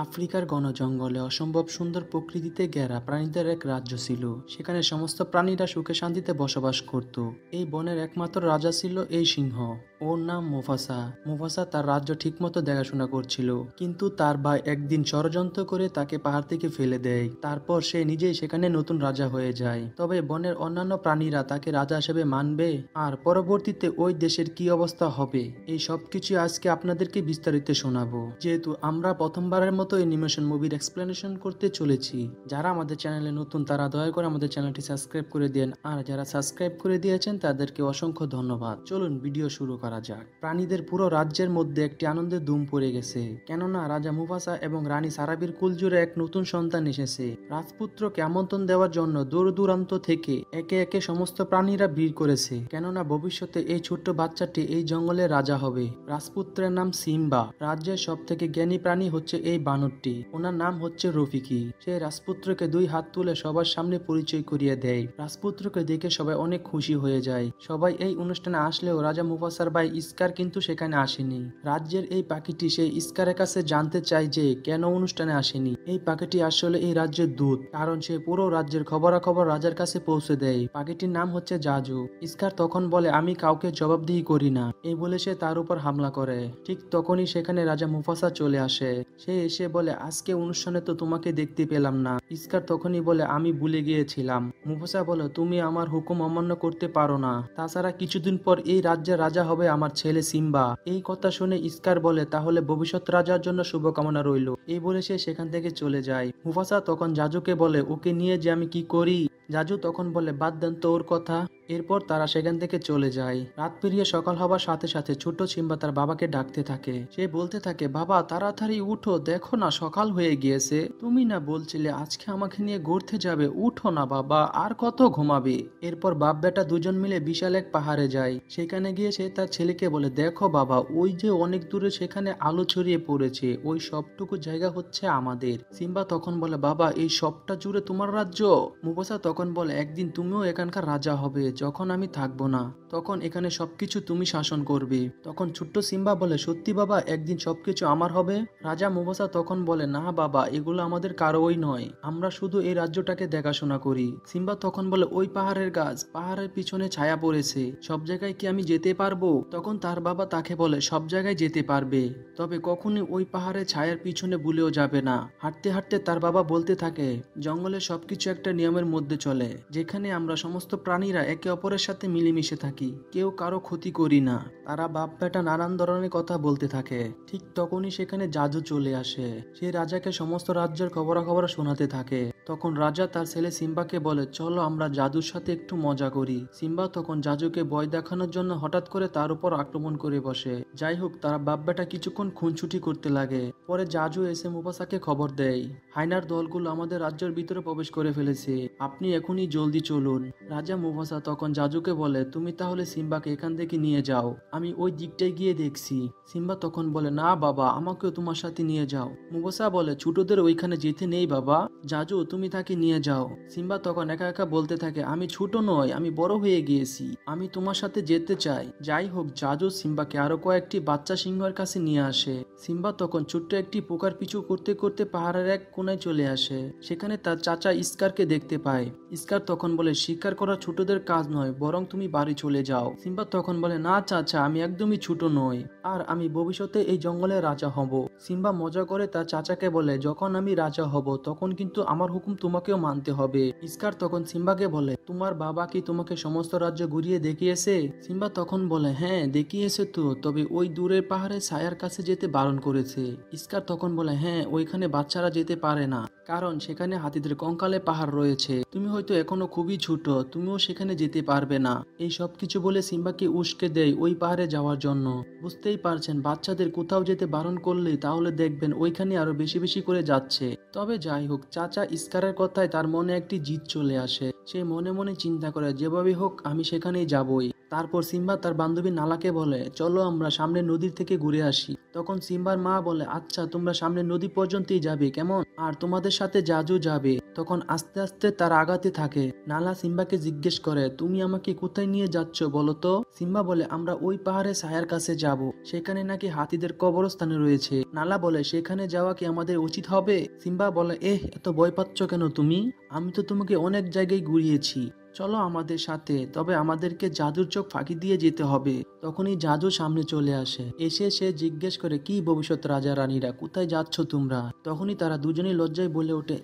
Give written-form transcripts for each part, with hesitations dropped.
আফ্রিকার ঘন জঙ্গলে অসম্ভব সুন্দর প্রকৃতিতে ঘেরা প্রাণীদের এক রাজ্য ছিল। সেখানে সমস্ত প্রাণীরা সুখে শান্তিতে বসবাস করত। এই বনের একমাত্র রাজা ছিল এই সিংহ। ওর নাম মুফাসা। মুফাসা তার রাজ্য ঠিকমতো দেখাশোনা করছিল, কিন্তু তার ভাই একদিন ষড়যন্ত্র করে তাকে পাহাড় থেকে ফেলে দেয়। তারপর সে নিজেই সেখানে নতুন রাজা হয়ে যায়। তবে বনের অন্যান্য প্রাণীরা তাকে রাজা হিসেবে মানবে, আর পরবর্তীতে ওই দেশের কি অবস্থা হবে, এই সবকিছু আজকে আপনাদেরকে বিস্তারিত শোনাবো। যেহেতু আমরা প্রথমবারের মতো অ্যানিমেশন মুভির এক্সপ্লেনেশন করতে চলেছি, যারা আমাদের চ্যানেলে নতুন তারা দয়া করে আমাদের চ্যানেলটি সাবস্ক্রাইব করে দেন, আর যারা সাবস্ক্রাইব করে দিয়েছেন তাদেরকে অসংখ্য ধন্যবাদ। চলুন ভিডিও শুরু করা যাক। প্রাণীদের পুরো রাজ্যের মধ্যে একটি আনন্দের ধুম পড়ে গেছে, কেননা রাজা মুফাসা এবং রানী সারাবির কুল জুড়ে এক নতুন সন্তান এসেছে। রাজপুত্রকে আমন্ত্রণ দেওয়ার জন্য দূর দূরান্ত থেকে একে একে সমস্ত প্রাণীরা ভিড় করেছে, কেননা ভবিষ্যতে এই ছোট্ট বাচ্চাটি এই জঙ্গলের রাজা হবে। রাজপুত্রের নাম সিম্বা। রাজ্যের সব থেকে জ্ঞানী প্রাণী হচ্ছে এই বানরটি, ওনার নাম হচ্ছে রফিকি। সে রাজপুত্রকে দুই হাত তুলে সবার সামনে পরিচয় করিয়ে দেয়। রাজপুত্রকে দেখে সবাই অনেক খুশি হয়ে যায়। সবাই এই অনুষ্ঠানে আসলেও রাজা মুফাসার ভাই ইস্কার কিন্তু সেখানে আসেনি। রাজ্যের এই পাখিটি সেই ইস্কারের কাছে জানতে চায় যে কেন অনুষ্ঠানে আসেনি। এই পাখিটি আসলে এই রাজ্যের দূত, কারণ সে পুরো রাজ্যের খবরাখবর রাজার কাছে পৌঁছে দেয়। পাখিটির নাম হচ্ছে জাজু। ইস্কার তখন বলে, আমি কাউকে জবাবদিহি করি না, এই বলে সে তার উপর হামলা করে। ঠিক তখনই সেখানে রাজা মুফাসা চলে আসে। সে এসে বলে, আজকে অনুষ্ঠানে তো তোমাকে দেখতে পেলাম না। ইস্কার তখনই বলে, আমি ভুলে গিয়েছিলাম। মুফাসা বলে, তুমি আমার হুকুম অমান্য করতে পারো না, তাছাড়া কিছুদিন পর এই রাজ্যের রাজা হবে আমার ছেলে সিম্বা। এই কথা শুনে ইস্কার বলে, তাহলে ভবিষ্যৎ রাজার জন্য শুভকামনা রইল। এই বলে সে সেখান থেকে চলে যায়। মুফাসা তখন জাজুকে বলে, ওকে নিয়ে যে আমি কি করি। জাজু তখন বলে, বাদ দেন তো ওর কথা। এরপর তারা সেখান থেকে চলে যায়। রাত পেরিয়ে সকাল হবার সাথে সাথে ছোট সিম্বা তার বাবাকে ডাকতে থাকে। সে বলতে থাকে, বাবা তাড়াতাড়ি উঠো, দেখো না সকাল হয়ে গিয়েছে। তুমি না বলছিলে আজকে আমাকে নিয়ে ঘুরতে যাবে, উঠো না বাবা, আর কত ঘুমাবে। এরপর বাপ বেটা দুজন মিলে বিশাল এক পাহাড়ে যায়। সেখানে গিয়ে সে তার ছেলেকে বলে, দেখো বাবা, ওই যে অনেক দূরে সেখানে আলো ছড়িয়ে পড়েছে, ওই সবটুকু জায়গা হচ্ছে আমাদের। সিম্বা তখন বলে, বাবা এই সবটা জুড়ে তোমার রাজ্য? মুফাসা তখন বলে, একদিন তুমিও এখানকার রাজা হবে, যখন আমি থাকবো না তখন এখানে সবকিছু তুমি শাসন করবে। তখন ছোট্ট সিম্বা বলে, সত্যি বাবা, একদিন সবকিছু আমার হবে? রাজা মুফাসা তখন বলে, না বাবা, এগুলো আমাদের কারোই নয়, আমরা শুধু এই রাজ্যটাকে দেখাশোনা করি। সিম্বা তখন বলে, ওই পাহাড়ের গাছ, পাহাড়ের পিছনে ছায়া পড়েছে, সব জায়গায় কি আমি যেতে পারবো? তখন তার বাবা তাকে বলে, সব জায়গায় যেতে পারবে, তবে কখনই ওই পাহাড়ের ছায়ার পিছনে ভুলেও যাবে না। হাঁটতে হাঁটতে তার বাবা বলতে থাকে, জঙ্গলে সবকিছু একটা নিয়মের মধ্যে চলে, যেখানে আমরা সমস্ত প্রাণীরা একে অপরের সাথে মিলেমিশে থাকি, কেউ কারো ক্ষতি করি না। তারা বাপ বেটা নানান ধরনের কথা বলতে থাকে। ঠিক তখনই সেখানে জাদু চলে আসে। সে রাজাকে সমস্ত রাজ্যের খবরাখবর শোনাতে থাকে। তখন রাজা তার ছেলে সিম্বাকে বলে, চলো আমরা জাদুর সাথে একটু মজা করি। সিম্বা তখন জাদুকে ভয় দেখানোর জন্য হঠাৎ করে তার উপর আক্রমণ করে বসে। যাই হোক, তারা বাপ বেটা কিছুক্ষণ খুনছুটি করতে লাগে। পরে জাজু এসে মুফাসাকে খবর দেয়, হাইনার দলগুলো আমাদের রাজ্যের ভিতরে প্রবেশ করে ফেলেছে, আপনি এখনই জলদি চলুন। রাজা মুফাসা তখন জাজুকে বলে, তুমি তাহলে সিম্বাকে এখান থেকে নিয়ে যাও, আমি ওই দিকটায় গিয়ে দেখছি। সিম্বা তখন বলে, না বাবা, আমাকেও তোমার সাথে নিয়ে যাও। মুফাসা বলে, ছোটদের ওইখানে যেতে নেই বাবা, জাজু তুমি তাকে নিয়ে যাও। সিম্বা তখন একা একা বলতে থাকে, আমি ছোট নই, আমি বড় হয়ে গিয়েছি, আমি তোমার সাথে যেতে চাই। যাই হোক, জাজু সিম্বাকে আরো কয়েকটি বাচ্চা সিংহের কাছে নিয়ে আসে। সিম্বা তখন ছোট্ট একটি পোকার পিছু করতে করতে পাহাড়ের এক কোনায় চলে আসে। সেখানে তার চাচা ইস্কারকে দেখতে পায়। ইস্কার তখন বলে, শিকার করা ছোটদের কাজ নয়, বরং তুমি বাড়ি চলে যাও। সিম্বা তখন বলে, না চাচা, আমি একদমই ছোট নই, আর আমি ভবিষ্যতে এই জঙ্গলের রাজা হব। সিম্বা মজা করে তার চাচাকে বলে, যখন আমি রাজা হব তখন কিন্তু আমার হুকুম তোমাকেও মানতে হবে। ইস্কার তখন সিম্বাকে বলে, তোমার বাবা কি তোমাকে সমস্ত রাজ্য ঘুরিয়ে দেখিয়েছে? সিম্বা তখন বলে, হ্যাঁ দেখিয়েছে তো, তবে ওই দূরের পাহাড়ে ছায়ার কাছে যেতে বারণ করেছে। ইস্কার তখন বলে, হ্যাঁ ওইখানে বাচ্চারা যেতে পারে না, কারণ সেখানে হাতিদের কঙ্কালে পাহাড় রয়েছে, তুমি হয়তো এখনো খুবই ছোট, তুমিও সেখানে যেতে পারবে না। এই সব কিছু বলে সিম্বাকে উস্কে দেয় ওই পাহাড়ে যাওয়ার জন্য। বুঝতেই পারছেন, বাচ্চাদের কোথাও যেতে বারণ করলে তাহলে দেখবেন ওইখানে আরো বেশি বেশি করে যাচ্ছে। তবে যাই হোক, চাচা ইস্কারের কথায় তার মনে একটি জিদ চলে আসে। সে মনে মনে চিন্তা করে, যেভাবে হোক আমি সেখানেই যাবই। তারপর সিম্বা তার বান্ধবী নালাকে বলে, চলো আমরা সামনে নদীর থেকে ঘুরে আসি। তখন সিম্বার মা বলে, আচ্ছা তোমরা সামনে নদী পর্যন্তই যাবে কেমন, আর তোমাদের সাথে জাজু যাবে। তখন আস্তে আস্তে তারা আগাতে থাকে। নালা সিম্বাকে জিজ্ঞেস করে, তুমি আমাকে কোথায় নিয়ে যাচ্ছ বলো তো? সিম্বা বলে, আমরা ওই পাহাড়ে ছায়ার কাছে যাব, সেখানে নাকি হাতিদের কবরস্থানে রয়েছে। নালা বলে, সেখানে যাওয়া কি আমাদের উচিত হবে? সিম্বা বলে, এত ভয় পাচ্ছ কেন তুমি? আমি তো তোমাকে অনেক জায়গায় ঘুরিয়েছি, চলো আমাদের সাথে, তবে আমাদেরকে জাদুর চোখ ফাঁকি দিয়ে যেতে হবে। তখনই জাদু সামনে চলে আসে, এসে সে জিজ্ঞেস করে, কি ভবিষ্যৎ রাজা রানীরা, কোথায় যাচ্ছ তোমরা? তখনই তারা দুজনেই লজ্জায় বলে ওঠে,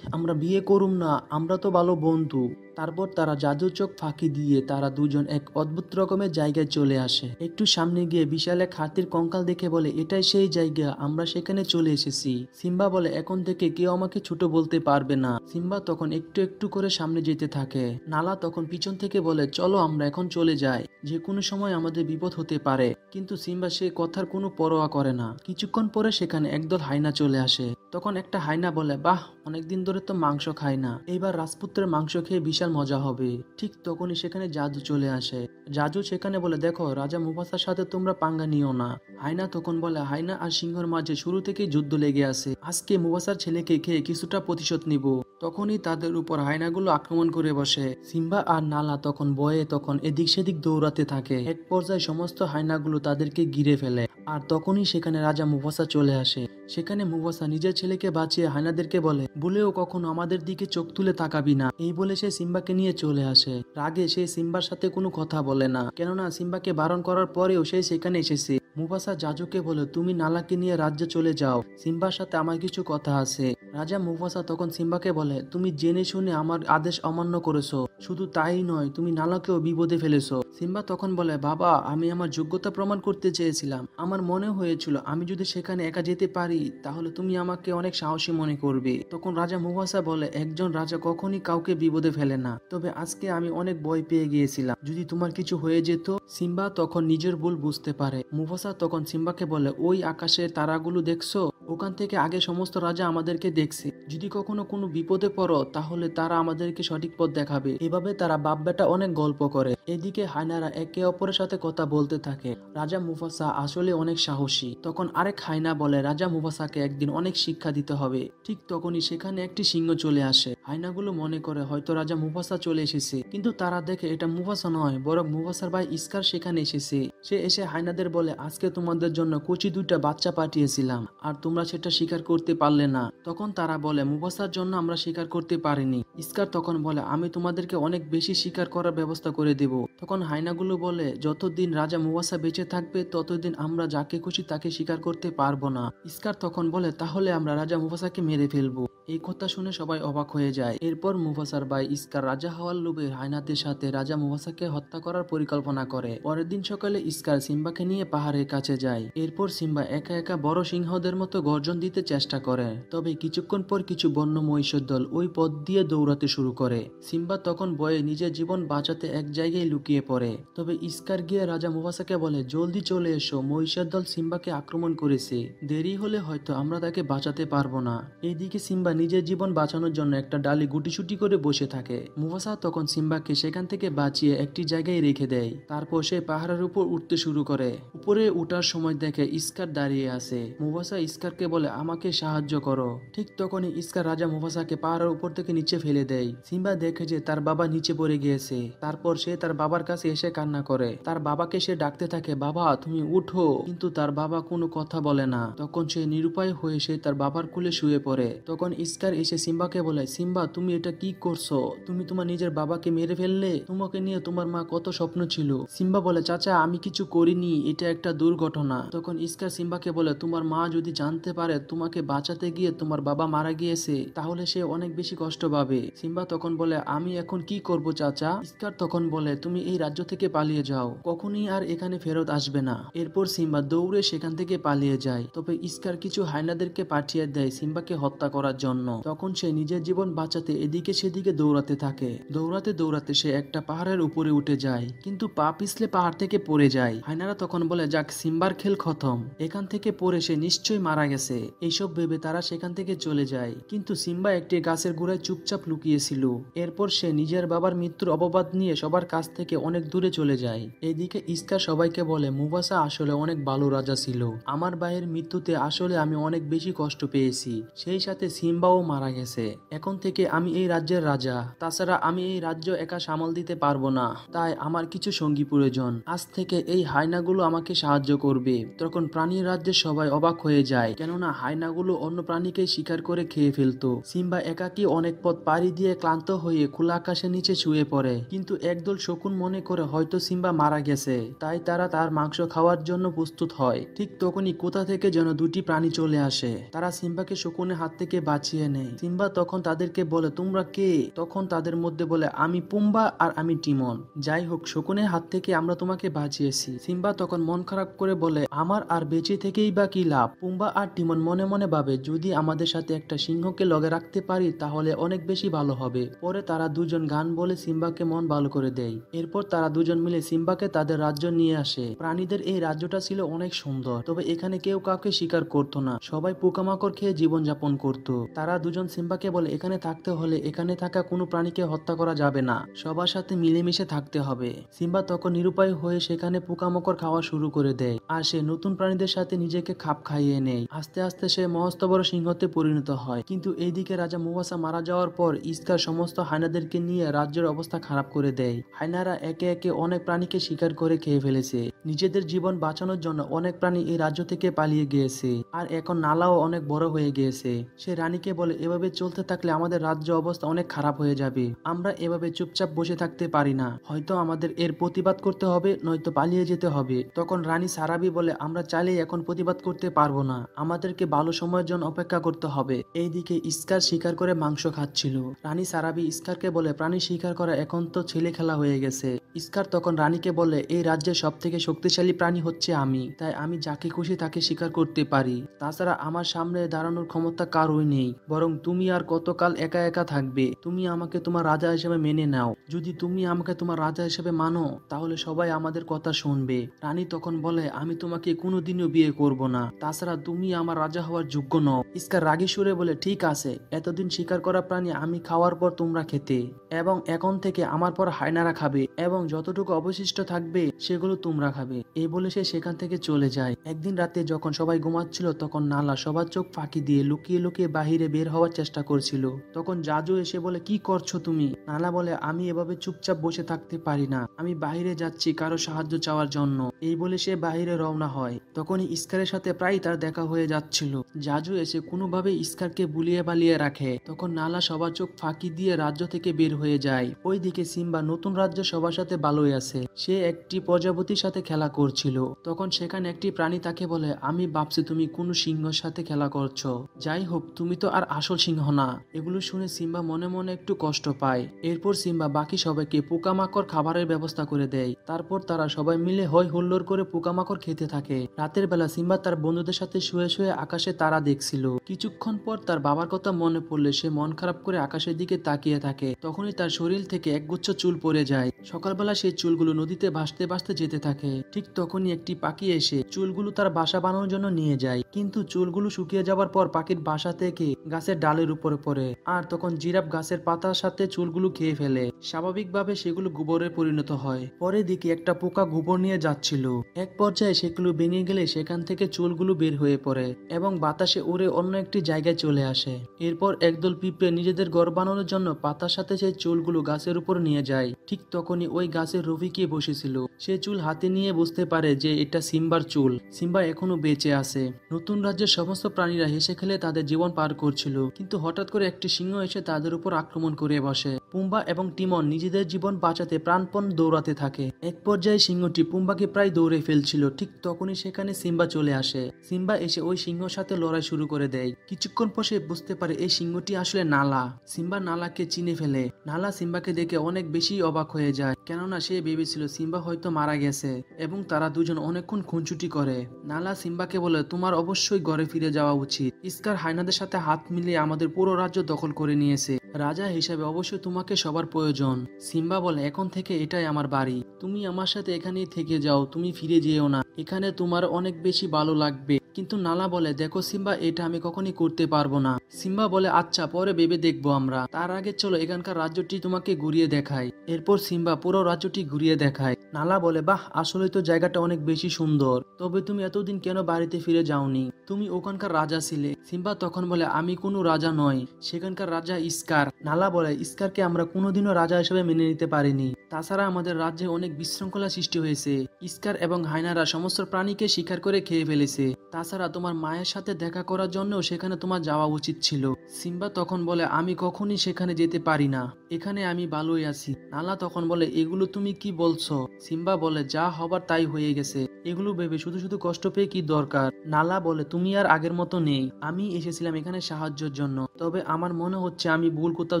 আমরা বিয়ে করুম না, আমরা তো ভালো বন্ধু। তারপর তারা জাদুর চোখ ফাঁকি দিয়ে তারা দুজন এক অদ্ভুত রকমের জায়গায় চলে আসে। একটু সামনে গিয়ে বিশাল এক হাতির কঙ্কাল দেখে বলে, এটাই সেই জায়গা, আমরা সেখানে চলে এসেছি। সিম্বা বলে, এখন থেকে কেউ আমাকে ছোট বলতে পারবে না। সিম্বা তখন একটু একটু করে সামনে যেতে থাকে। নালা তখন পিছন থেকে বলে, চলো আমরা এখন চলে যাই, যে কোনো সময় আমাদের বিপদ হতে পারে। কিন্তু সিম্বা সে কথার কোনো পরোয়া করে না। কিছুক্ষণ পরে সেখানে একদল হাইনা চলে আসে। তখন একটা হাইনা বলে, বাহ, অনেকদিন ধরে তো মাংস খাই না, এইবার রাজপুত্রের মাংস খেয়ে বিশাল মজা হবে। ঠিক তখনই সেখানে জাদু চলে আসে। জাদু সেখানে বলে, দেখো, রাজা মুফাসার সাথে তোমরা পাঙ্গা নিও না। হাইনা তখন বলে, হাইনা আর সিংহর মাঝে শুরু থেকেই যুদ্ধ লেগে আছে, আজকে মুফাসার ছেলেকে খেয়ে কিছুটা প্রতিশোধ নিব। তখনই তাদের উপর হাইনাগুলো আক্রমণ করে বসে। সিম্বা আর নালা তখন ভয়ে তখন এদিক সেদিক দৌড়াতে থাকে। এক পর্যায়ে সমস্ত হাইনাগুলো তাদেরকে ঘিরে ফেলে। আর তখনই সেখানে রাজা মুফাসা চলে আসে। সেখানে মুফাসা নিজের ছেলেকে বাঁচিয়ে হাইনাদেরকে বলে, ভুলেও কখনো আমাদের দিকে চোখ তুলে তাকাবি না। এই বলে সে সিম্বাকে নিয়ে চলে আসে। রাগে সে সিম্বার সাথে কোনো কথা বলে না, কেননা সিম্বাকে বারণ করার পরেও সে সেখানে এসেছে। মুফাসা জাজুকে বলে, তুমি নালাকে নিয়ে রাজ্যে চলে যাও, সিম্বার সাথে আমার কিছু কথা আছে। রাজা মুফাসা তখন সিম্বাকে বলে, তুমি জেনে শুনে আমার আদেশ অমান্য করেছো, শুধু তাই নয়, তুমি নালাকেও বিপদে ফেলেছো। সিম্বা তখন বলে, বাবা, আমি আমার যোগ্যতা প্রমাণ করতে চেয়েছিলাম, আমার মনে হয়েছিল আমি যদি সেখানে একা যেতে পারি তাহলে তুমি আমাকে অনেক সাহসী মনে করবে। তখন রাজা মুফাসা বলে, একজন রাজা কখনই কাউকে বিপদে ফেলে না, তবে আজকে আমি অনেক ভয় পেয়ে গিয়েছিলাম, যদি তোমার কিছু হয়ে যেত। সিম্বা তখন নিজের ভুল বুঝতে পারে। মুফাসা তখন সিম্বাকে বলে, ওই আকাশের তারাগুলো দেখছো, ওখান থেকে আগে সমস্ত রাজা আমাদেরকে দেখছে, যদি কখনো কোনো বিপদে পড়ো তাহলে তারা আমাদেরকে সঠিক পথ দেখাবে। এভাবে তারা বাপ বেটা অনেক গল্প করে। এদিকে হাইনারা একে অপরের সাথে কথা বলতে থাকে। রাজা মুফাসা আসলে অনেক সাহসী। তখন আরেক হাইনা বলে, রাজা মুফাসাকে একদিন অনেক শিক্ষা দিতে হবে। ঠিক তখনই সেখানে একটি সিংহ চলে আসে। হাইনাগুলো মনে করে হয়তো রাজা মুফাসা চলে এসেছে, কিন্তু তারা দেখে এটা মুফাসা নয়, বরং মুফাসার ভাই ইস্কার সেখানে এসেছে। সে এসে হাইনাদের বলে, আজকে তোমাদের জন্য কচি দুইটা বাচ্চা পাঠিয়েছিলাম, আর তোমরা সেটা স্বীকার করতে পারলে না। তখন তারা বলে, মুফাসার জন্য আমরা স্বীকার করতে পারিনি। ইস্কার তখন বলে, আমি তোমাদেরকে অনেক বেশি স্বীকার করার ব্যবস্থা করে দেব। তখন হাইনাগুলো বলে, যতদিন রাজা মুফাসা বেঁচে থাকবে ততদিন আমরা যাকে খুশি তাকে স্বীকার করতে পারবো না। ইস্কার তখন বলে, তাহলে আমরা রাজা মুফাসাকে মেরে ফেলবো। এই কথা শুনে সবাই অবাক হয়ে যায়। এরপর মুফাসার ভাই ইস্কার রাজা হওয়ার লোভে হাইনাদের সাথে রাজা মুফাসাকে হত্যা করার পরিকল্পনা করে। পরের দিন সকালে ইস্কার সিম্বাকে নিয়ে পাহাড়ের কাছে যায়। এরপর সিম্বা একা একা বড় সিংহদের মতো গর্জন দিতে চেষ্টা করে। তবে কিছুক্ষণ পর কিছু বন্য মহিষের দল ওই পথ দিয়ে দৌড়াতে শুরু করে। সিম্বা তখন ভয়ে নিজের জীবন বাঁচাতে এক জায়গায় লুকিয়ে পড়ে। তবে ইস্কার গিয়ে রাজা মুফাসাকে বলে, জলদি চলে এসো, মহিষের দল সিম্বাকে আক্রমণ করেছে, দেরি হলে হয়তো আমরা তাকে বাঁচাতে পারবো না। এইদিকে সিম্বা নিজের জীবন বাঁচানোর জন্য একটা ডালি গুটিসুটি করে বসে থাকে। মুফাসা তখন সিম্বাকে সেখান থেকে বাঁচিয়ে একটি জায়গায় রেখে দেয়। তারপর সে পাহাড়ের উপর উঠতে শুরু করে। উপরে উঠার সময় দেখে ইস্কার দাঁড়িয়ে আছে। মুফাসা ইস্কারকে বলে, আমাকে সাহায্য করো। ঠিক তখনই ইস্কার রাজা মুফাসাকে পাহাড়ের উপর থেকে নিচে ফেলে দেয়। সিম্বা দেখে যে তার বাবা নিচে পড়ে গিয়েছে। তারপর সে তার বাবার কাছে এসে কান্না করে। তার বাবাকে সে ডাকতে থাকে, বাবা তুমি উঠো, কিন্তু তার বাবা কোনো কথা বলে না। তখন সে নিরুপায় হয়ে সে তার বাবার কোলে শুয়ে পড়ে। তখন ইস্কার এসে সিম্বাকে বলে, সিম্বা তুমি এটা কি করছো? তুমি তোমার নিজের বাবাকে মেরে ফেললে, তোমাকে নিয়ে তোমার মা কত স্বপ্ন ছিল। সিম্বা বলে, চাচা আমি কিছু করিনি, এটা একটা দুর্ঘটনা। তখন ইস্কার সিম্বাকে বলে, তোমার মা যদি জানতে পারে তোমাকে বাঁচাতে গিয়ে তোমার বাবা মারা গিয়েছে তাহলে সে অনেক বেশি কষ্ট পাবে। সিম্বা তখন বলে, আমি এখন কি করব চাচা? ইস্কার তখন বলে, তুমি এই রাজ্য থেকে পালিয়ে যাও, কখনই আর এখানে ফেরত আসবে না। এরপর সিম্বা দৌড়ে সেখান থেকে পালিয়ে যায়। তবে ইস্কার কিছু হাইনাদেরকে পাঠিয়ে দেয় সিম্বাকে হত্যা করার জন্য। তখন সে নিজের জীবন বাঁচাতে এদিকে সেদিকে দৌড়াতে থাকে। দৌড়াতে দৌড়াতে সে একটা পাহাড়ের উপরে উঠে যায়, কিন্তু পা পিছলে পাহাড় থেকে পড়ে যায়। হাইনারা তখন বলে, যাক সিম্বার খেল খতম, এখান থেকে পড়ে সে নিশ্চয়ই মারা গেছে। এইসব ভেবে তারা সেখান থেকে চলে যায়। কিন্তু সিম্বা একটি গাছের গোড়ায় চুপচাপ লুকিয়েছিল। এরপর সে নিজের বাবার মৃত্যুর অপবাদ নিয়ে সবার কাছ থেকে অনেক দূরে চলে যায়। এদিকে ইস্কার সবাইকে বলে, মুফাসা আসলে অনেক ভালো রাজা ছিল, আমার ভাইয়ের মৃত্যুতে আসলে আমি অনেক বেশি কষ্ট পেয়েছি। সেই সাথে সিম্বা সিম্বাও মারা গেছে। এখন থেকে আমি এই রাজ্যের রাজা, তাছাড়া আমি এই রাজ্য একা সামাল দিতে পারবো না, তাই আমার কিছু সঙ্গী প্রয়োজন। আজ থেকে এই হায়নাগুলো আমাকে সাহায্য করবে। তখন প্রাণীর রাজ্যের সবাই অবাক হয়ে যায়, কেননা হায়নাগুলো অন্য প্রাণীকে শিকার করে খেয়ে ফেলতো। সিম্বা একাকী অনেক পথ পাড়ি দিয়ে ক্লান্ত হয়ে খোলা আকাশের নিচে শুয়ে পড়ে, কিন্তু একদল শকুন মনে করে হয়তো সিম্বা মারা গেছে, তাই তারা তার মাংস খাওয়ার জন্য প্রস্তুত হয়। ঠিক তখনই কোথা থেকে যেন দুটি প্রাণী চলে আসে, তারা সিম্বাকে শকুনের হাত থেকে বাঁচিয়ে নেয়। সিম্বা তখন তাদেরকে বলে, তোমরা কে? তখন তাদের মধ্যে বলে, আমি পুম্বা আর আমি টিমন। যাই হোক, শকুনের হাত থেকে আমরা তোমাকে বাঁচিয়েছি। সিম্বা তখন মন খারাপ করে বলে, আমার আর বেঁচে থেকেই বা কি লাভ? পুম্বা আর টিমন মনে মনে ভাবে, যদি আমাদের সাথে একটা সিংহকে লগে রাখতে পারি তাহলে অনেক বেশি ভালো হবে। পরে তারা দুজন গান বলে সিম্বাকে মন ভালো করে দেয়। এরপর তারা দুজন মিলে সিম্বাকে তাদের রাজ্য নিয়ে আসে। প্রাণীদের এই রাজ্যটা ছিল অনেক সুন্দর, তবে এখানে কেউ কাউকে শিকার করতো না, সবাই পোকামাকড় খেয়ে জীবন যাপন করত। তারা দুজন সিম্বাকে বলে, এখানে থাকতে হলে এখানে থাকা কোনো প্রাণীকে হত্যা করা যাবে না, সবার সাথে মিলেমিশে থাকতে হবে। সিম্বা তখন নিরুপায় হয়ে সেখানে পোকামাকড় খাওয়া শুরু করে দেয়, আর সে নতুন প্রাণীদের সাথে নিজেকে খাপ খাইয়ে নেয়। আস্তে আস্তে সে মস্ত বড় সিংহতে পরিণত হয়। কিন্তু এইদিকে রাজা মুফাসা মারা যাওয়ার পর ইস্কার সমস্ত হায়নাদেরকে নিয়ে রাজ্যের অবস্থা খারাপ করে দেয়। হায়নারা একে একে অনেক প্রাণীকে শিকার করে খেয়ে ফেলেছে। নিজেদের জীবন বাঁচানোর জন্য অনেক প্রাণী এই রাজ্য থেকে পালিয়ে গিয়েছে, আর এখন নালাও অনেক বড় হয়ে গিয়েছে। সে রানীকে বলে, এভাবে চলতে থাকলে আমাদের রাজ্য অবস্থা অনেক খারাপ হয়ে যাবে। আমরা এভাবে চুপচাপ বসে থাকতে পারি না, হয়তো আমাদের এর প্রতিবাদ করতে হবে, নয়তো পালিয়ে যেতে হবে। তখন রানী সারাবি বলে, আমরা চাইলেই এখন প্রতিবাদ করতে পারবো না, আমাদেরকে ভালো সময়ের জন্য অপেক্ষা করতে হবে। এইদিকে ইস্কার শিকার করে মাংস খাচ্ছিল। রানী সারাবি ইস্কারকে বলে, প্রাণী শিকার করা এখন তো ছেলে খেলা হয়ে গেছে। ইস্কার তখন রানীকে বলে, এই রাজ্যের সব থেকে শক্তিশালী প্রাণী হচ্ছে আমি, তাই আমি যাকে খুশি তাকে শিকার করতে পারি। তাছাড়া আমার সামনে দাঁড়ানোর ক্ষমতা কারোই নেই, বরং তুমি আর কতকাল একা একা থাকবে? তুমি আমাকে তোমার রাজা হিসেবে মেনে নাও। যদি তুমি আমাকে তোমার রাজা হিসেবে মানো তাহলে সবাই আমাদের কথা শুনবে। রানী তখন বলে, আমি তোমাকে কোনোদিনও বিয়ে করব না, তাছাড়া তুমি আমার রাজা হওয়ার যোগ্য নও। ইস্কার রাগী সুরে বলে, ঠিক আছে, এতদিন শিকার করা প্রাণী আমি খাওয়ার পর তোমরা খেতে, এবং এখন থেকে আমার পর হায়নারা খাবে, এবং যতটুকু অবশিষ্ট থাকবে সেগুলো তোমরা খাবে। এই বলে সে সেখান থেকে চলে যায়। একদিন রাতে যখন সবাই ঘুমাচ্ছিল তখন নালা সবার চোখ ফাঁকি দিয়ে লুকিয়ে লুকিয়ে বাহিরে বের হওয়ার চেষ্টা করছিল। তখন জাজু এসে বলে, কি করছো তুমি? নালা বলে, আমি এভাবে চুপচাপ বসে থাকতে পারি না, আমি বাহিরে যাচ্ছি কারো সাহায্য চাওয়ার জন্য। এই বলে সে বাহিরে রওনা হয়। তখনই ইস্কারের সাথে প্রায় তার দেখা হয়ে যাচ্ছিল। জাজু এসে কোনোভাবে ইস্কারকে বুলিয়ে বালিয়ে রাখে। তখন নালা সবার চোখ ফাঁকি দিয়ে রাজ্য থেকে বের হয়ে যায়। ওইদিকে সিম্বা নতুন রাজ্য সবার সাথে ভালোই আছে। সে একটি প্রজাপতির সাথে খেলা করছিল। তখন সেখানে একটি প্রাণী তাকে বলে, আমি ভাবছি তুমি কোন সিংহের সাথে খেলা করছো। যাই হোক, তুমি তো আর আসল সিংহ না। এগুলো শুনে সিম্বা মনে মনে একটু কষ্ট পায়। এরপর সিম্বা বাকি সবাইকে পোকামাকড় খাবারের ব্যবস্থা করে দেয়। তারপর তারা সবাই মিলে হই হুল্লোড় করে পোকামাকড় খেতে থাকে। রাতের বেলা সিম্বা তার বন্ধুদের সাথে শুয়ে শুয়ে আকাশে তারা দেখছিল। কিছুক্ষণ পর তার বাবার কথা মনে পড়লে সে মন খারাপ করে আকাশের দিকে তাকিয়ে থাকে। তখনই তার শরীর থেকে একগুচ্ছ চুল পড়ে যায়। সকালবেলা সেই চুলগুলো নদীতে ভাসতে ভাসতে যেতে থাকে। ঠিক তখনই একটি পাখি এসে চুলগুলো তার বাসা বানানোর জন্য নিয়ে যায়, কিন্তু চুলগুলো শুকিয়ে যাওয়ার পর পাখির বাসা থেকে গাছের ডালের উপরে পড়ে, আর তখন জিরাফ গাছের পাতার সাথে চুলগুলো খেয়ে ফেলে। স্বাভাবিকভাবে সেগুলো গোবরে পরিণত হয়। পরের দিকে একটা পোকা গোবর নিয়ে যাচ্ছিল। এক পর্যায়ে সেগুলো ভেঙে গেলে সেখান থেকে চুলগুলো বের হয়ে পড়ে এবং বাতাসে উড়ে অন্য একটি জায়গায় চলে আসে। এরপর একদল পিঁপড়ে নিজেদের ঘর বানানোর জন্য পাতার সাথে সেই চুলগুলো গাছের উপর নিয়ে যায়। ঠিক তখনই ওই গাছের রফিকে বসেছিল। সে চুল হাতে নিয়ে বুঝতে পারে যে এটা সিম্বার চুল। সিম্বা এখনো বেঁচে আছে। নতুন রাজ্যের সমস্ত প্রাণীরা হেসে খেলে তাদের জীবন পার করছিল, কিন্তু হঠাৎ করে একটি সিংহ এসে তাদের উপর আক্রমণ করে বসে। পুম্বা এবং টিমন নিজেদের জীবন বাঁচাতে প্রাণপণ দৌড়াতে থাকে। এক পর্যায়ে সিংহটি পুম্বাকে প্রায় দৌড়ে ফেলছিল। ঠিক তখনই সেখানে সিম্বা চলে আসে। সিম্বা এসে ওই সিংহর সাথে লড়াই শুরু করে দেয়। কিছুক্ষণ পর সে বুঝতে পারে এই সিংহটি আসলে নালা। সিম্বা নালাকে চিনে ফেলে। নালা সিম্বাকে দেখে অনেক বেশি অবাক হয়ে যায়, কেননা সে ভেবেছিল সিম্বা হয়তো মারা গেছে, এবং তারা দুজন অনেকক্ষণ খুনছুটি করে। নালা সিম্বাকে বলে, তোমার অবশ্যই ঘরে ফিরে যাওয়া উচিত। ইস্কার হায়নাদের সাথে হাত মিলিয়ে আমাদের পুরো রাজ্য দখল করে নিয়েছে। রাজা হিসাবে অবশ্যই তোমাকে সবার প্রয়োজন। সিম্বা বলে, এখন থেকে এটাই আমার বাড়ি, তুমি আমার সাথে এখানেই থেকে যাও, তুমি ফিরে যেও না। এখানে তোমার অনেক বেশি ভালো লাগবে। কিন্তু নালা বলে, দেখো সিম্বা, এটা আমি কখনই করতে পারবো না। সিম্বা বলে, আচ্ছা পরে ভেবে দেখবো আমরা, তার আগে চলো এখানকার রাজ্যটি তোমাকে ঘুরিয়ে দেখাই। এরপর সিম্বা পুরো রাজ্যটি ঘুরিয়ে দেখায়। নালা বলে, বাহ, আসলে তো জায়গাটা অনেক বেশি সুন্দর, তবে তুমি এতদিন কেন বাড়িতে ফিরে যাওনি? তুমি ওখানকার রাজা ছিলে। সিম্বা তখন বলে, আমি কোনো রাজা নই, সেখানকার রাজা স্কার। নালা বলে, স্কারকে আমরা কোনোদিনও রাজা হিসেবে মেনে নিতে পারিনি। তাছাড়া আমাদের রাজ্যে অনেক বিশৃঙ্খলা সৃষ্টি হয়েছে। স্কার এবং হাইনারা সমস্ত প্রাণীকে শিকার করে খেয়ে ফেলেছে। তাছাড়া তোমার মায়ের সাথে দেখা করার জন্য সেখানে তোমার যাওয়া উচিত ছিল। সিম্বা তখন বলে, আমি কখনই সেখানে যেতে পারি না, এখানে আমি ভালোই আছি। নালা তখন বলে, এগুলো তুমি কি বলছো? সিম্বা বলে, যা হবার তাই হয়ে গেছে, এগুলো ভেবে শুধু শুধু কষ্ট পেয়ে কি দরকার? নালা বলে, তুমি আর আগের মতো নেই, আমি এসেছিলাম এখানে সাহায্যের জন্য, তবে আমার মনে হচ্ছে আমি ভুল কোথাও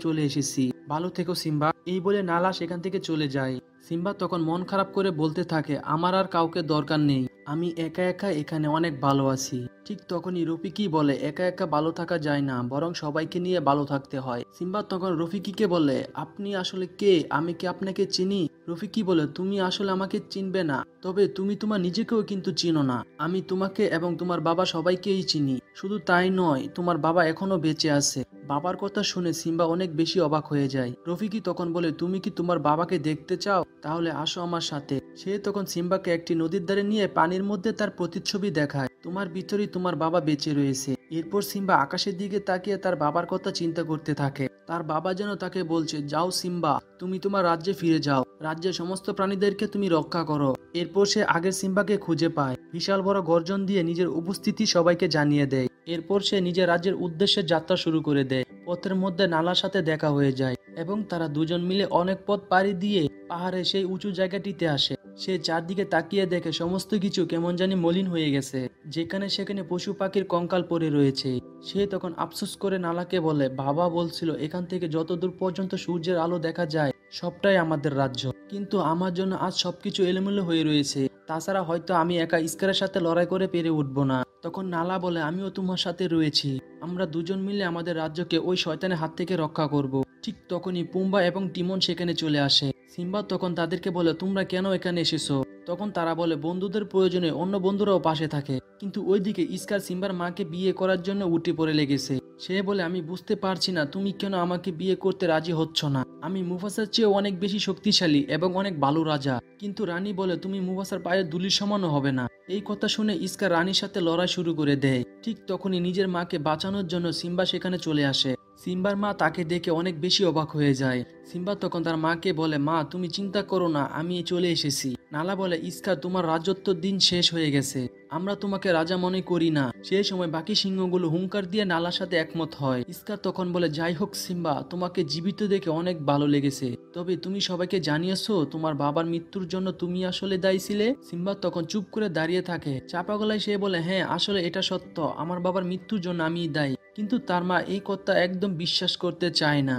চলে এসেছি। ভালো থেকো সিম্বা। এই বলে নালা সেখান থেকে চলে যায়। সিম্বা তখন মন খারাপ করে বলতে থাকে, আমার আর কাউকে দরকার নেই, আমি একা একা এখানে অনেক ভালো আছি। ঠিক তখনই রফিকি বলে, একা একা ভালো থাকা যায় না, বরং সবাইকে নিয়ে ভালো থাকতে হয়। সিম্বা তখন রফিকিকে বলে, আপনি আসলে কে? আমি কি আপনাকে চিনি? রফিকি বলে, তুমি আসলে আমাকে চিনবে না, তবে তুমি তোমার নিজেকেও কিন্তু চিনো না। আমি তোমাকে এবং তোমার বাবা সবাইকেই চিনি। শুধু তাই নয়, তোমার বাবা এখনো বেঁচে আছে। বাবার কথা শুনে সিম্বা অনেক বেশি অবাক হয়ে যায়। রফিকি তখন বলে, তুমি কি তোমার বাবাকে দেখতে চাও? তাহলে আসো আমার সাথে। সে তখন সিম্বাকে একটি নদীর ধারে নিয়ে পানির মধ্যে তার প্রতিচ্ছবি দেখায়, তোমার ভিতরেই তোমার বাবা বেঁচে রয়েছে। এরপর সিম্বা আকাশের দিকে তাকিয়ে তার বাবার কথা চিন্তা করতে থাকে। তার বাবা যেন তাকে বলছে, যাও সিম্বা, তুমি তোমার রাজ্যে ফিরে যাও, রাজ্যের সমস্ত প্রাণীদেরকে তুমি রক্ষা করো। এরপর সে আগের সিম্বাকে খুঁজে পায়, বিশাল বড় গর্জন দিয়ে নিজের উপস্থিতি সবাইকে জানিয়ে দেয়। এরপর সে নিজের রাজ্যের উদ্দেশ্যে যাত্রা শুরু করে দেয়। পথের মধ্যে নালার সাথে দেখা হয়ে যায় এবং তারা দুজন মিলে অনেক পথ পাড়ি দিয়ে পাহাড়ে সেই উঁচু জায়গাটিতে আসে। সে চারদিকে তাকিয়ে দেখে সমস্ত কিছু কেমন জানি মলিন হয়ে গেছে, যেখানে সেখানে পশু পাখির কঙ্কাল পড়ে রয়েছে। সে তখন আফসোস করে নালাকে বলে, বাবা বলছিল এখান থেকে যতদূর পর্যন্ত সূর্যের আলো দেখা যায় সবটাই আমাদের রাজ্য, কিন্তু আমার জন্য আজ সবকিছু এলোমেলো হয়ে রয়েছে। তাছাড়া হয়তো আমি একা স্কারের সাথে লড়াই করে পেরে উঠবো না। তখন নালা বলে, আমিও তোমার সাথে রয়েছি, আমরা দুজন মিলে আমাদের রাজ্যকে ওই শয়তানের হাত থেকে রক্ষা করব। ঠিক তখনই পুম্বা এবং টিমন সেখানে চলে আসে। সিম্বা তখন তাদেরকে বলে, তোমরা কেন এখানে এসেছো? তখন তারা বলে, বন্ধুদের প্রয়োজনে অন্য বন্ধুরাও পাশে থাকে। কিন্তু ওইদিকে স্কার সিম্বার মাকে বিয়ে করার জন্য উঠে পড়ে লেগেছে। সে বলে, আমি বুঝতে পারছি না তুমি কেন আমাকে বিয়ে করতে রাজি হচ্ছ না। আমি মুফাসার চেয়ে অনেক বেশি শক্তিশালী এবং অনেক ভালো রাজা। কিন্তু রানী বলে, তুমি মুফাসার পায়ের ধুলির সমানও হবে না। এই কথা শুনে স্কার রানীর সাথে লড়াই শুরু করে দেয়। ঠিক তখনই নিজের মাকে বাঁচানোর জন্য সিম্বা সেখানে চলে আসে। সিম্বার মা তাকে দেখে অনেক বেশি অবাক হয়ে যায়। সিম্বা তখন তার মাকে বলে, মা তুমি চিন্তা করো না, আমি চলে এসেছি। নালা বলে, স্কার তোমার রাজত্বর দিন শেষ হয়ে গেছে, আমরা তোমাকে রাজা মনে করি না। সেই সময় বাকি সিংহগুলো হুঙ্কার দিয়ে নালার সাথে একমত হয়। স্কার তখন বলে, যাই হোক সিম্বা, তোমাকে জীবিত দেখে অনেক ভালো লেগেছে, তবে তুমি সবাইকে জানিয়েছো তোমার বাবার মৃত্যুর জন্য তুমি আসলে দায়ী ছিলে? সিম্বা তখন চুপ করে দাঁড়িয়ে থাকে। চাপা গলায় সে বলে, হ্যাঁ আসলে এটা সত্য, আমার বাবার মৃত্যুর জন্য আমিই দায়ী। কিন্তু তার মা এই কথা একদম বিশ্বাস করতে চায় না।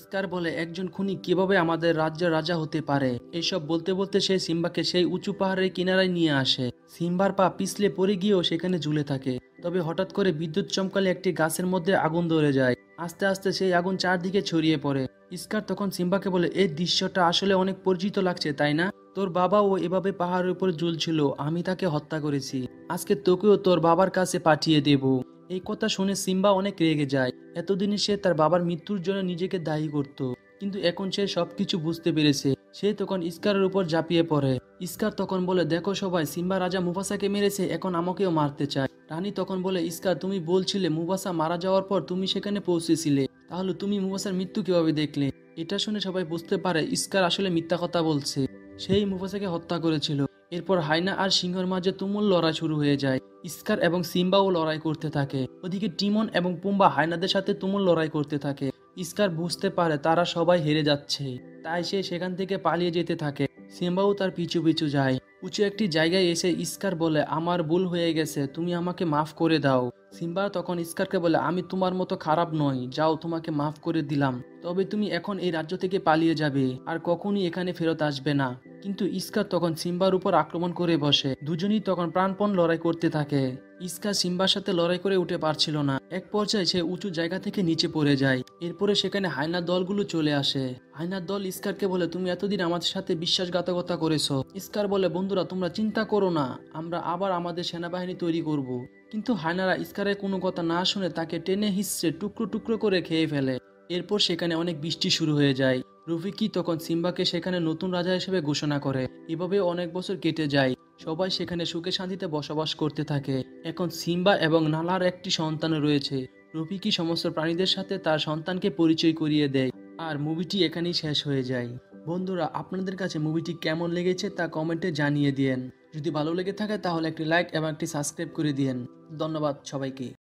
স্কার বলে, একজন খুনি কিভাবে আমাদের রাজ্যের রাজা হতে পারে? এসব বলতে বলতে সে সিম্বাকে সেই উঁচু পাহাড়ের কিনারায় নিয়ে আসে। সিম্বার পা পিছলে পড়ে গিয়েও সেখানে ঝুলে থাকে। তবে হঠাৎ করে বিদ্যুৎ চমকালে একটি গাছের মধ্যে আগুন ধরে যায়। আস্তে আস্তে সেই আগুন চারদিকে ছড়িয়ে পড়ে। স্কার তখন সিম্বাকে বলে, এই দৃশ্যটা আসলে অনেক পরিচিত লাগছে তাই না? তোর বাবাও এভাবে পাহাড়ের উপর ঝুলছিল, আমি তাকে হত্যা করেছি, আজকে তোকেও তোর বাবার কাছে পাঠিয়ে দেব। এই কথা শুনে সিম্বা অনেক রেগে যায়। এতদিনে সে তার বাবার মৃত্যুর জন্য নিজেকে দায়ী করত, কিন্তু এখন সে সবকিছু বুঝতে পেরেছে। সে তখন স্কারের উপর ঝাঁপিয়ে পড়ে। স্কার তখন বলে, দেখো সবাই, সিম্বা রাজা মুফাসাকে মেরেছে, এখন আমাকেও মারতে চায়। রানী তখন বলে, স্কার তুমি বলছিলে মুফাসা মারা যাওয়ার পর তুমি সেখানে পৌঁছেছিলে, তাহলে তুমি মুফাসার মৃত্যু কিভাবে দেখলে? এটা শুনে সবাই বুঝতে পারে স্কার আসলে মিথ্যা কথা বলছে, সেই মুফাসাকে হত্যা করেছিল। এরপর হাইনা আর সিংহের মাঝে তুমুল লড়াই শুরু হয়ে যায়। স্কার এবং সিম্বাও লড়াই করতে থাকে। ওদিকে টিমন এবং পুম্বা হাইনাদের সাথে তুমুল লড়াই করতে থাকে। স্কার বুঝতে পারে তারা সবাই হেরে যাচ্ছে, তাই সে সেখান থেকে পালিয়ে যেতে থাকে। সিম্বাও তার পিছু পিছু যায়। উঁচু একটি জায়গায় এসে স্কার বলে, আমার ভুল হয়ে গেছে, তুমি আমাকে মাফ করে দাও। সিম্বা তখন স্কারকে বলে, আমি তোমার মতো খারাপ নই, যাও তোমাকে মাফ করে দিলাম, তবে তুমি এখন এই রাজ্য থেকে পালিয়ে যাবে আর কখনই এখানে ফেরত আসবে না। কিন্তু স্কার তখন সিম্বার উপর আক্রমণ করে বসে। দুজনই তখন প্রাণপণ লড়াই করতে থাকে। স্কার সিম্বার সাথে লড়াই করে উঠে পারছিল না। এক পর্যায়ে সে উঁচু জায়গা থেকে নিচে পড়ে যায়। এরপরে সেখানে হায়নার দলগুলো চলে আসে। হায়নার দল স্কারকে বলে, তুমি এতদিন আমাদের সাথে বিশ্বাসঘাতকতা করেছো। স্কার বলে, বন্ধুরা তোমরা চিন্তা করো না, আমরা আবার আমাদের সেনাবাহিনী তৈরি করব। কিন্তু হায়নারা স্কারের কোনো কথা না শুনে তাকে টেনে হিঁচড়ে টুকরো টুকরো করে খেয়ে ফেলে। এরপর সেখানে অনেক বৃষ্টি শুরু হয়ে যায়। রফিকি তখন সিম্বাকে সেখানে নতুন রাজা হিসেবে ঘোষণা করে। এভাবে অনেক বছর কেটে যায়। সবাই সেখানে সুখে শান্তিতে বসবাস করতে থাকে। এখন সিম্বা এবং নালার একটি সন্তান রয়েছে। রফিকি সমস্ত প্রাণীদের সাথে তার সন্তানকে পরিচয় করিয়ে দেয়। আর মুভিটি এখানেই শেষ হয়ে যায়। বন্ধুরা, আপনাদের কাছে মুভিটি কেমন লেগেছে তা কমেন্টে জানিয়ে দিয়েন। যদি ভালো লেগে থাকে তাহলে একটি লাইক এবং একটি সাবস্ক্রাইব করে দিয়েন। ধন্যবাদ সবাইকে।